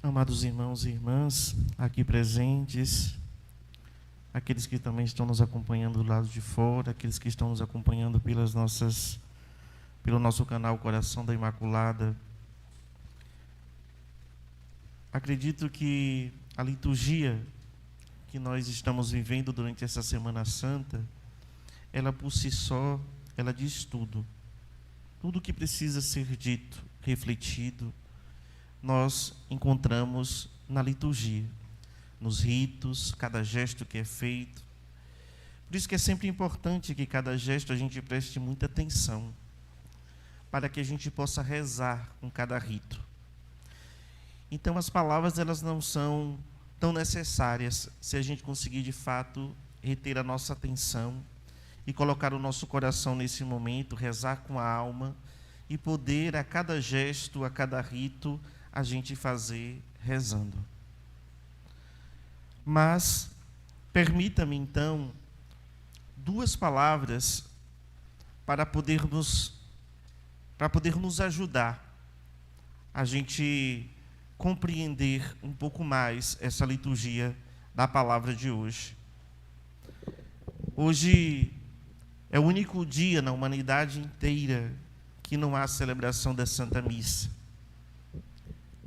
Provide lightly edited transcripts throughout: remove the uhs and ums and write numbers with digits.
Amados irmãos e irmãs, aqui presentes, aqueles que também estão nos acompanhando do lado de fora, aqueles que estão nos acompanhando pelo nosso canal Coração da Imaculada. Acredito que a liturgia que nós estamos vivendo durante essa Semana Santa, ela por si só, ela diz tudo. Tudo que precisa ser dito, refletido, nós encontramos na liturgia, nos ritos, cada gesto que é feito. Por isso que é sempre importante que cada gesto a gente preste muita atenção, para que a gente possa rezar com cada rito. Então as palavras elas não são tão necessárias se a gente conseguir de fato reter a nossa atenção e colocar o nosso coração nesse momento, rezar com a alma e poder a cada gesto, a cada rito, a gente fazer rezando. Mas permita-me então duas palavras para poder nos ajudar a gente compreender um pouco mais essa liturgia da palavra de hoje. Hoje é o único dia na humanidade inteira que não há celebração da Santa Missa.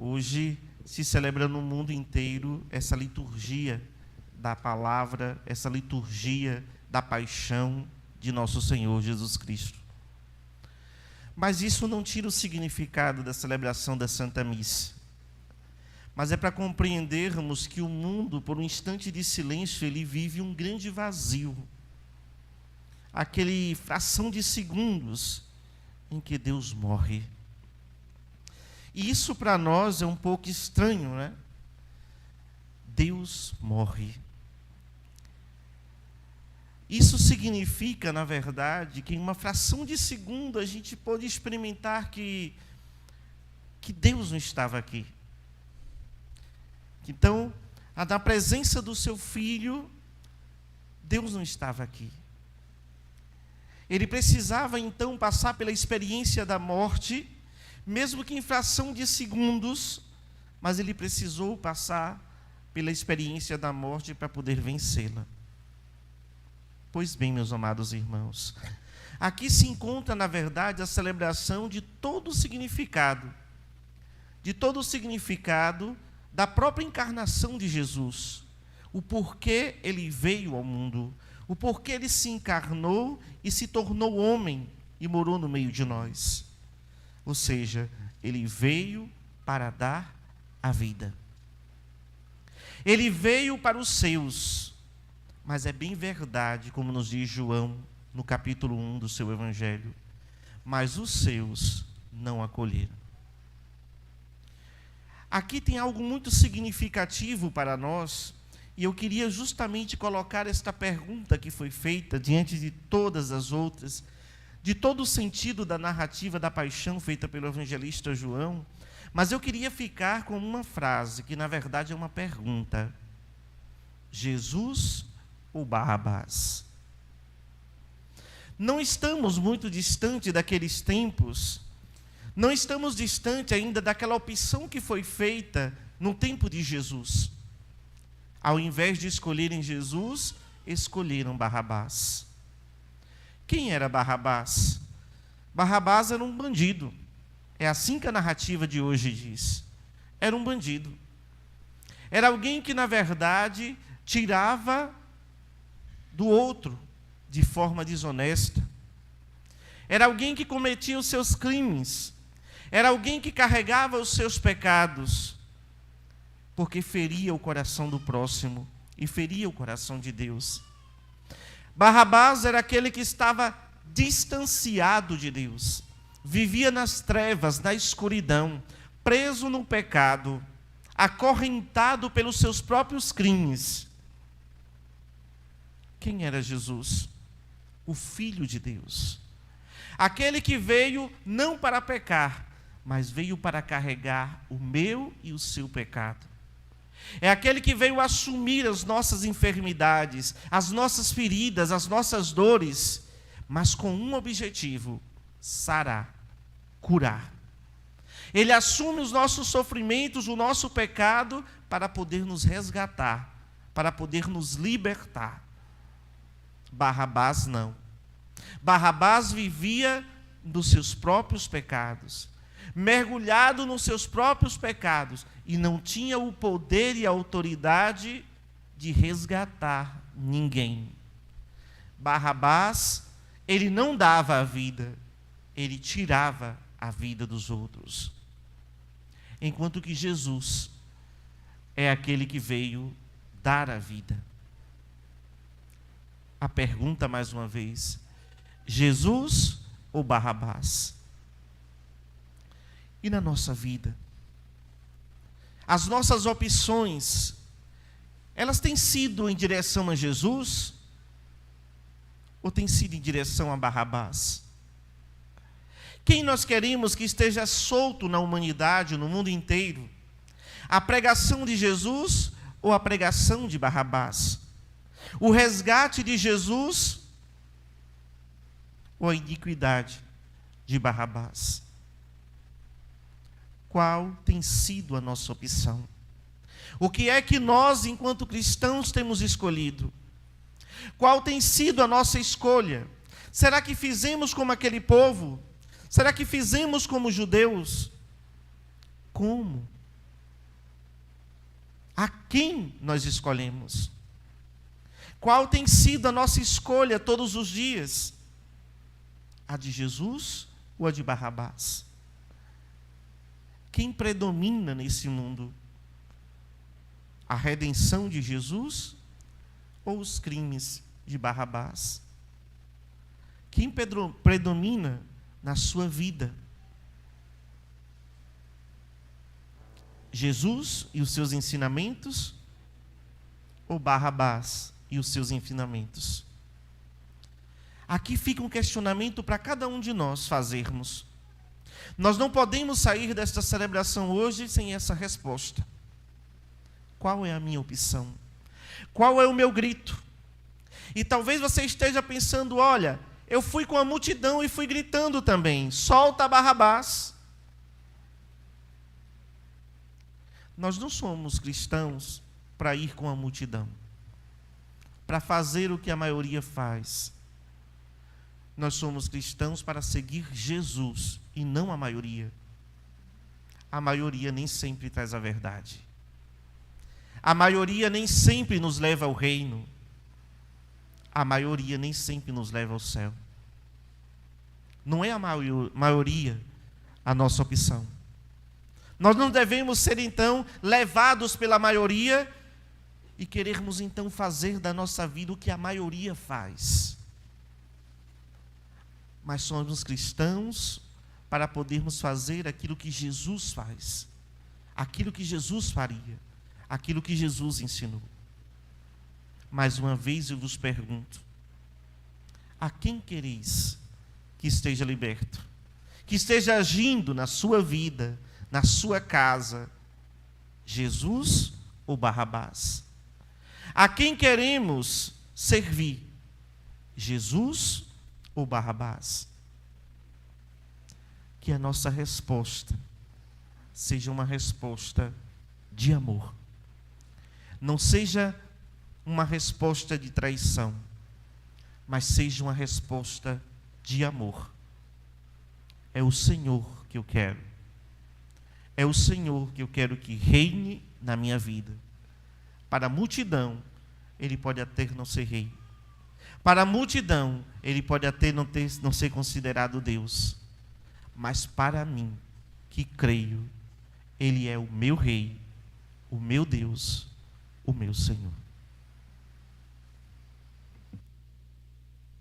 Hoje se celebra no mundo inteiro essa liturgia da palavra, essa liturgia da paixão de nosso Senhor Jesus Cristo. Mas isso não tira o significado da celebração da Santa Missa. Mas é para compreendermos que o mundo, por um instante de silêncio, ele vive um grande vazio. Aquele fração de segundos em que Deus morre. E isso para nós é um pouco estranho, né? Deus morre. Isso significa, na verdade, que em uma fração de segundo a gente pode experimentar que Deus não estava aqui. Então, na presença do seu Filho, Deus não estava aqui. Ele precisava, então, passar pela experiência da morte, mesmo que em fração de segundos, mas ele precisou passar pela experiência da morte para poder vencê-la. Pois bem, meus amados irmãos, aqui se encontra, na verdade, a celebração de todo o significado da própria encarnação de Jesus, o porquê ele veio ao mundo, o porquê ele se encarnou e se tornou homem e morou no meio de nós. Ou seja, ele veio para dar a vida. Ele veio para os seus, mas é bem verdade, como nos diz João, no capítulo 1 do seu Evangelho, mas os seus não acolheram. Aqui tem algo muito significativo para nós, e eu queria justamente colocar esta pergunta que foi feita diante de todas as outras, de todo o sentido da narrativa da paixão feita pelo evangelista João, mas eu queria ficar com uma frase, que na verdade é uma pergunta: Jesus ou Barrabás? Não estamos muito distante daqueles tempos, não estamos distante ainda daquela opção que foi feita no tempo de Jesus. Ao invés de escolherem Jesus, escolheram Barrabás. Quem era Barrabás? Barrabás era um bandido. É assim que a narrativa de hoje diz. Era um bandido. Era alguém que, na verdade, tirava do outro de forma desonesta. Era alguém que cometia os seus crimes. Era alguém que carregava os seus pecados, porque feria o coração do próximo e feria o coração de Deus. Barrabás era aquele que estava distanciado de Deus, vivia nas trevas, na escuridão, preso no pecado, acorrentado pelos seus próprios crimes. Quem era Jesus? O Filho de Deus. Aquele que veio não para pecar, mas veio para carregar o meu e o seu pecado. É aquele que veio assumir as nossas enfermidades, as nossas feridas, as nossas dores, mas com um objetivo: sarar, curar. Ele assume os nossos sofrimentos, o nosso pecado, para poder nos resgatar, para poder nos libertar. Barrabás não. Barrabás vivia dos seus próprios pecados, mergulhado nos seus próprios pecados, e não tinha o poder e a autoridade de resgatar ninguém. Barrabás, ele não dava a vida, ele tirava a vida dos outros. Enquanto que Jesus é aquele que veio dar a vida. A pergunta mais uma vez: Jesus ou Barrabás? E na nossa vida? As nossas opções, elas têm sido em direção a Jesus? Ou têm sido em direção a Barrabás? Quem nós queremos que esteja solto na humanidade, no mundo inteiro? A pregação de Jesus ou a pregação de Barrabás? O resgate de Jesus ou a iniquidade de Barrabás? Qual tem sido a nossa opção? O que é que nós, enquanto cristãos, temos escolhido? Qual tem sido a nossa escolha? Será que fizemos como aquele povo? Será que fizemos como os judeus? Como? A quem nós escolhemos? Qual tem sido a nossa escolha todos os dias? A de Jesus ou a de Barrabás? Quem predomina nesse mundo? A redenção de Jesus ou os crimes de Barrabás? Quem predomina na sua vida? Jesus e os seus ensinamentos ou Barrabás e os seus ensinamentos? Aqui fica um questionamento para cada um de nós fazermos. Nós não podemos sair desta celebração hoje sem essa resposta. Qual é a minha opção? Qual é o meu grito? E talvez você esteja pensando: olha, eu fui com a multidão e fui gritando também, solta Barrabás. Nós não somos cristãos para ir com a multidão, para fazer o que a maioria faz. Nós somos cristãos para seguir Jesus e não a maioria. A maioria nem sempre traz a verdade. A maioria nem sempre nos leva ao reino. A maioria nem sempre nos leva ao céu. Não é a maioria a nossa opção. Nós não devemos ser, então, levados pela maioria e querermos, então, fazer da nossa vida o que a maioria faz. Mas somos cristãos para podermos fazer aquilo que Jesus faz, aquilo que Jesus faria, aquilo que Jesus ensinou. Mais uma vez eu vos pergunto: a quem quereis que esteja liberto, que esteja agindo na sua vida, na sua casa? Jesus ou Barrabás? A quem queremos servir? Jesus ou Barrabás? Que a nossa resposta seja uma resposta de amor. Não seja uma resposta de traição, mas seja uma resposta de amor. É o Senhor que eu quero. É o Senhor que eu quero que reine na minha vida. Para a multidão, ele pode até não ser rei. Para a multidão, ele pode até não ser considerado Deus. Mas para mim, que creio, ele é o meu rei, o meu Deus, o meu Senhor.